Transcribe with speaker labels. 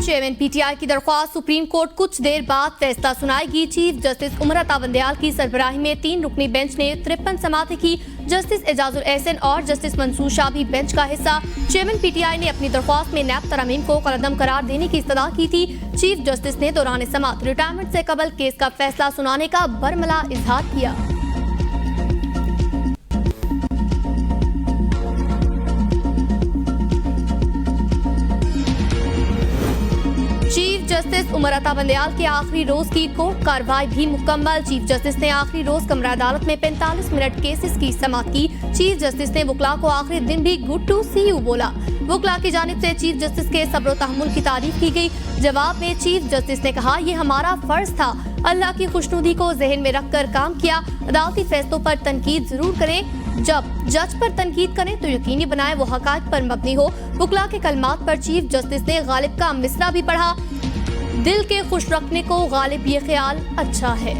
Speaker 1: Chairman PTI की दरख्वास्त supreme court कुछ देर बाद फैसला सुनाएगी। चीफ जस्टिस उमर अता बंदयाल की सरबराही में 3 रुकनी बेंच ने 53 समातें की। जस्टिस एजाजुल एहसन और जस्टिस मंसूर शाह भी बेंच का हिस्सा। चेयरमैन पीटीआई ने अपनी दरख्वास्त में नैब तरमीम को कलअदम करार देने की इस्तदा की थी। चीफ जस्टिस ने दौरान समात रिटायरमेंट से कबल केस का फैसला सुनाने का बरमला इजहार किया। चीफ जस्टिस उमर अता बंदयाल के आखिरी रोज की कोर्ट कार्रवाई भी मुकम्मल। चीफ जस्टिस ने आखिरी रोज कमरा अदालत में 45 मिनट केसेस की समाअत की। चीफ जस्टिस ने वकला को आखिरी दिन भी गुड टू सी यू बोला। वकला की जानिब से चीफ जस्टिस के सब्र तहम्मुल की तारीफ की गई। जवाब में चीफ जस्टिस ने कहा, ये हमारा फर्ज था, अल्लाह की खुशनुदी को जहन में रखकर काम किया। अदालती फैसलों पर तनकीद जरूर करें, जब जज पर तनकीद करें तो यकीनी बनाएं वो हकायक पर मबनी हो। वकला के कलमात पर चीफ जस्टिस ने गालिब का मिसरा भी पढ़ा, दिल के खुश रखने को गालिब ये ख्याल अच्छा है।